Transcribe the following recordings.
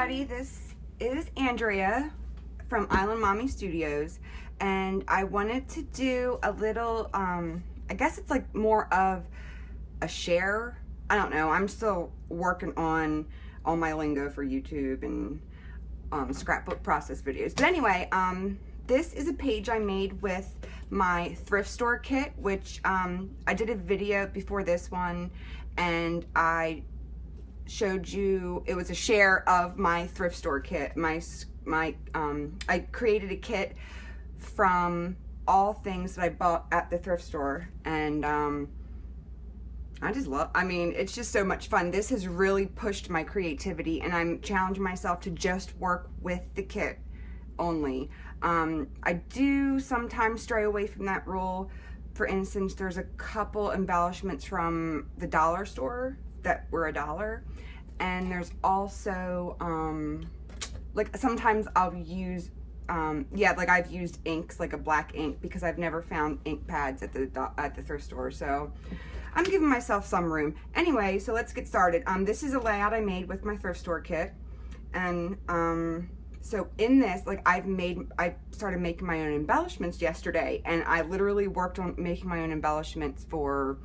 everybody, this is Andrea from Island Mommy Studios, and I wanted to do a little, I guess it's like more of a share. I don't know, I'm still working on all my lingo for YouTube and scrapbook process videos. But anyway, this is a page I made with my thrift store kit, which I did a video before this one, and I showed you, it was a share of my thrift store kit. I created a kit from all things that I bought at the thrift store, and I just love, I mean, it's just so much fun. This has really pushed my creativity, and I'm challenging myself to just work with the kit only. I do sometimes stray away from that rule. For instance, there's a couple embellishments from the dollar store that were $1, and there's also like sometimes I'll use like I've used inks, like a black ink, because I've never found ink pads at the thrift store, so I'm giving myself some room. Anyway, so let's get started. This is a layout I made with my thrift store kit, and so in this, like I started making my own embellishments yesterday, and I literally worked on making my own embellishments for,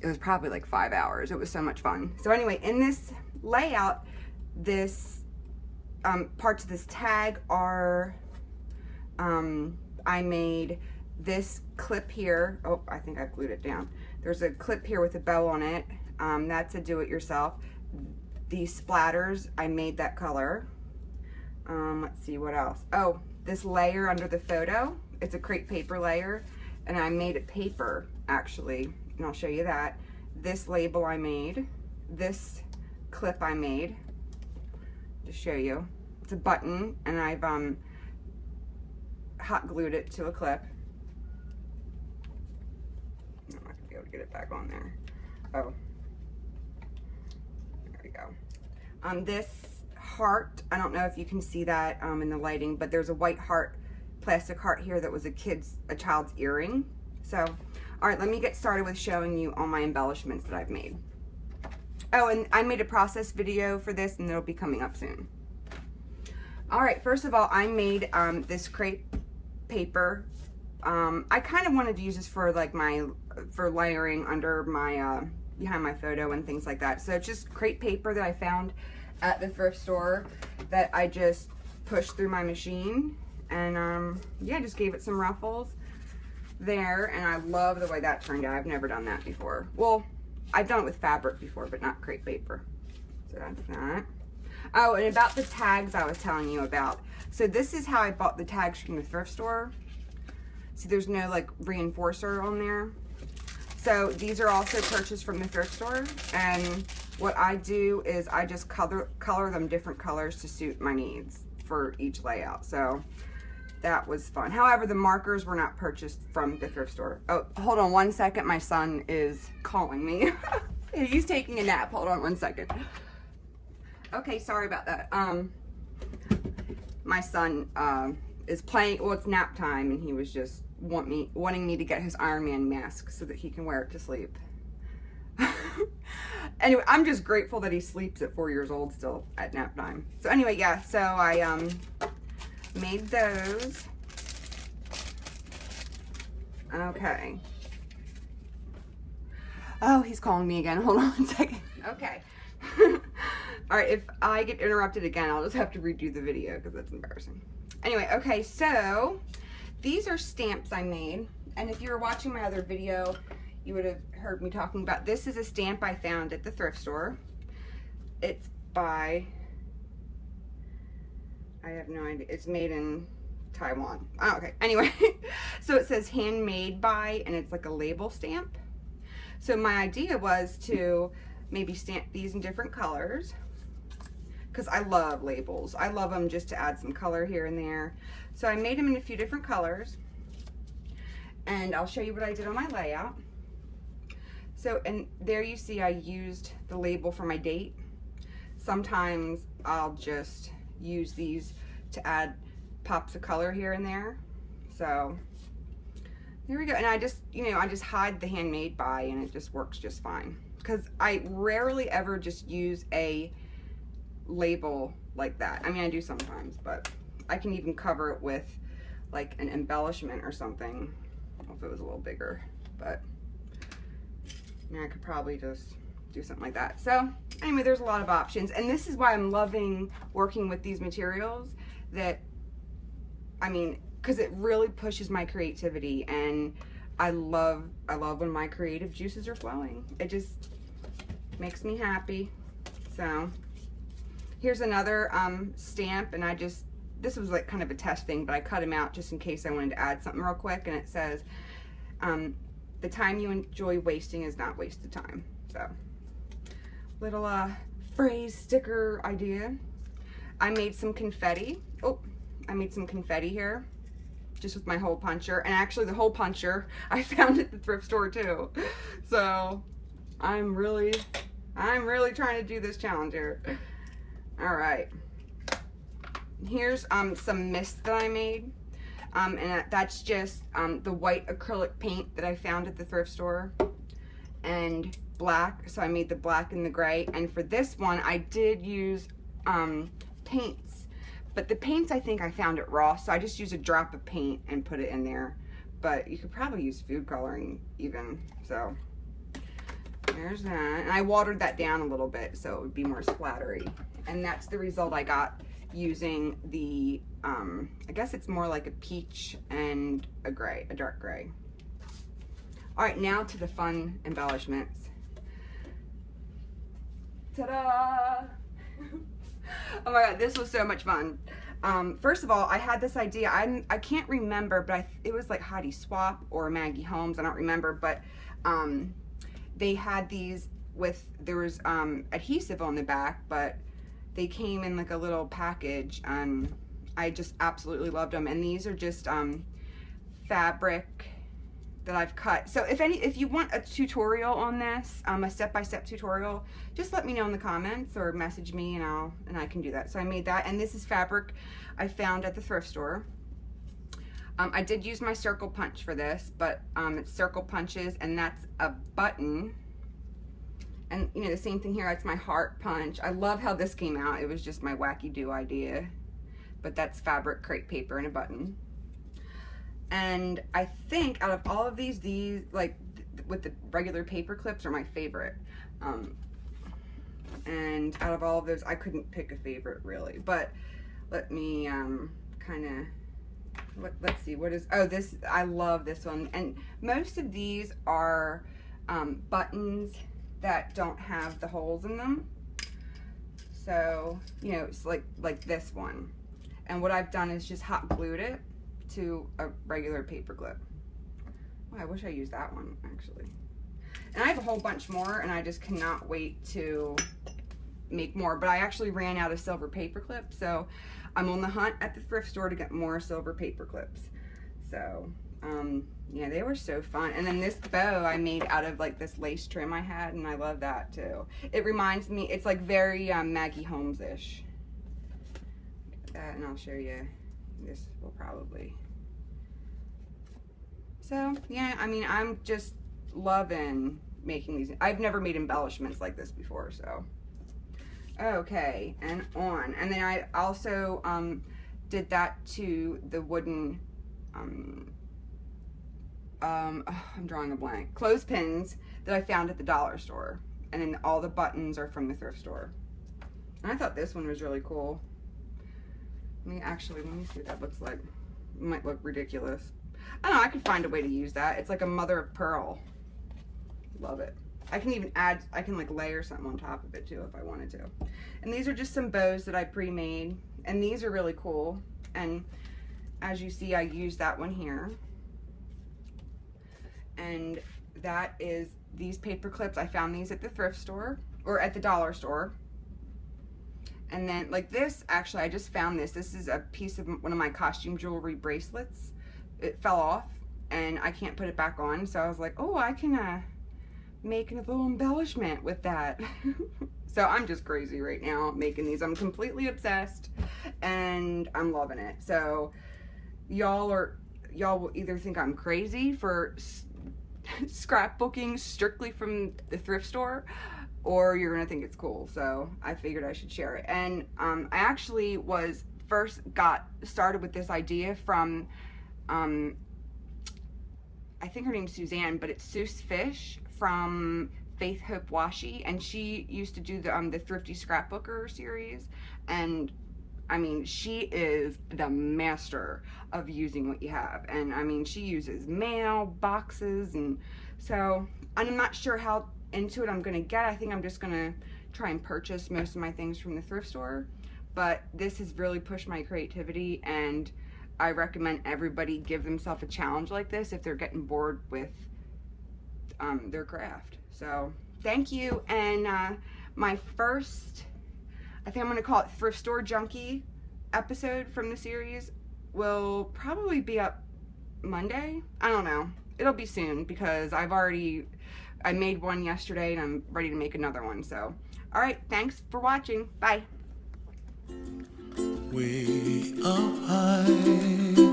it was probably like 5 hours. It was so much fun. So anyway, in this layout, this parts of this tag are, I made this clip here. Oh, I think I glued it down. There's a clip here with a bow on it. That's a do-it-yourself. These splatters, I made that color. Let's see what else. Oh, this layer under the photo, it's a crepe paper layer, and I made it paper actually, and I'll show you that. This label I made, this clip I made, to show you. It's a button, and I've hot glued it to a clip. I'm not gonna be able to get it back on there. Oh, there we go. This heart, I don't know if you can see that in the lighting, but there's a white heart, plastic heart here that was a child's earring. So, all right, let me get started with showing you all my embellishments that I've made. Oh, and I made a process video for this, and it'll be coming up soon. All right, first of all, I made this crepe paper. I kind of wanted to use this for like for layering under my behind my photo and things like that. So it's just crepe paper that I found at the thrift store that I just pushed through my machine, and yeah, just gave it some ruffles there, and I love the way that turned out. I've never done that before. Well, I've done it with fabric before, but not crepe paper. So that's that. Oh, and about the tags I was telling you about. So this is how I bought the tags from the thrift store. See, there's no like reinforcer on there. So these are also purchased from the thrift store, and what I do is I just color them different colors to suit my needs for each layout. So that was fun. However, the markers were not purchased from the thrift store. Oh, hold on one second. My son is calling me. He's taking a nap. Hold on one second. Okay, sorry about that. My son is playing, well, it's nap time, and he was just wanting me to get his Iron Man mask so that he can wear it to sleep. Anyway, I'm just grateful that he sleeps at 4 years old still at nap time. So anyway, yeah, so I made those. Okay. Oh, he's calling me again. Hold on one second. Okay. All right, if I get interrupted again, I'll just have to redo the video because that's embarrassing. Anyway, okay, so these are stamps I made, and if you were watching my other video, you would have heard me talking about, this is a stamp I found at the thrift store. It's by, I have no idea, it's made in Taiwan. Oh, okay, anyway, so it says handmade by, and it's like a label stamp. So my idea was to maybe stamp these in different colors, because I love labels. I love them just to add some color here and there. So I made them in a few different colors, and I'll show you what I did on my layout. So, and there you see I used the label for my date. Sometimes I'll just use these to add pops of color here and there. So there we go. And I just, I just hide the handmade by, and it just works just fine. Because I rarely ever just use a label like that. I mean, I do sometimes, but I can even cover it with like an embellishment or something if it was a little bigger, but I mean, I could probably just do something like that. So anyway, there's a lot of options, and this is why I'm loving working with these materials, that I mean, because it really pushes my creativity, and I love when my creative juices are flowing. It just makes me happy. So here's another stamp, and this was like kind of a test thing, but I cut them out just in case I wanted to add something real quick, and it says, the time you enjoy wasting is not wasted time. So little phrase sticker idea. I made some confetti. Oh, I made some confetti here just with my hole puncher, and actually the hole puncher I found at the thrift store too. So I'm really trying to do this challenge here. All right, here's some mist that I made, and that's just the white acrylic paint that I found at the thrift store, and black. So I made the black and the gray, and for this one I did use paints, but the paints I think I found at Ross, so I just used a drop of paint and put it in there, but you could probably use food coloring even. So there's that, and I watered that down a little bit so it would be more splattery, and that's the result I got using the I guess it's more like a peach and a gray, a dark gray. All right, now to the fun embellishments. Ta-da! Oh my god, this was so much fun. First of all, I had this idea. I can't remember, but it was like Heidi Swap or Maggie Holmes. I don't remember, but they had these with, there was adhesive on the back, but they came in like a little package, and I just absolutely loved them. And these are just fabric that I've cut. So if you want a tutorial on this, a step-by-step tutorial, just let me know in the comments or message me, and I can do that. So I made that, and this is fabric I found at the thrift store. I did use my circle punch for this, but it's circle punches, and that's a button. And you know, the same thing here, that's my heart punch. I love how this came out. It was just my wacky-do idea, but that's fabric, crepe paper, and a button. And I think out of all of these like with the regular paper clips are my favorite. And out of all of those, I couldn't pick a favorite really, but let me kind of, let's see, what is, oh, this, I love this one. And most of these are buttons that don't have the holes in them. So, you know, it's like this one. And what I've done is just hot glued it to a regular paper clip. Oh, I wish I used that one actually. And I have a whole bunch more, and I just cannot wait to make more, but I actually ran out of silver paper clips, so I'm on the hunt at the thrift store to get more silver paper clips. So yeah, they were so fun. And then this bow I made out of like this lace trim I had, and I love that too. It reminds me, it's like very Maggie Holmes-ish. And I'll show you. This will probably. So yeah, I mean, I'm just loving making these. I've never made embellishments like this before, so. Okay, and on. And then I also did that to the wooden, I'm drawing a blank, clothespins that I found at the dollar store. And then all the buttons are from the thrift store. And I thought this one was really cool. Let me see what that looks like. It might look ridiculous. I don't know, I could find a way to use that. It's like a mother of pearl. Love it. I can even add, I can like layer something on top of it too if I wanted to. And these are just some bows that I pre-made, and these are really cool. And as you see, I used that one here. And that is these paper clips. I found these at the thrift store, or at the dollar store. And then like this, actually, I just found this. This is a piece of one of my costume jewelry bracelets. It fell off and I can't put it back on. So I was like, oh, I can make a little embellishment with that. So I'm just crazy right now making these. I'm completely obsessed and I'm loving it. So y'all will either think I'm crazy for scrapbooking strictly from the thrift store, or you're gonna think it's cool. So I figured I should share it. And I actually got started with this idea from I think her name's Suzanne, but it's Seuss Fish from Faith Hope Washi, and she used to do the Thrifty Scrapbooker series, and I mean, she is the master of using what you have. And I mean, she uses mail, boxes, and so I'm not sure how into it I'm gonna get. I think I'm just gonna try and purchase most of my things from the thrift store, but this has really pushed my creativity, and I recommend everybody give themselves a challenge like this if they're getting bored with their craft. So thank you. And my first, I think I'm gonna call it Thrift Store Junkie episode from the series, will probably be up Monday. I don't know. It'll be soon because I made one yesterday and I'm ready to make another one. So, all right, thanks for watching. Bye. Way up high.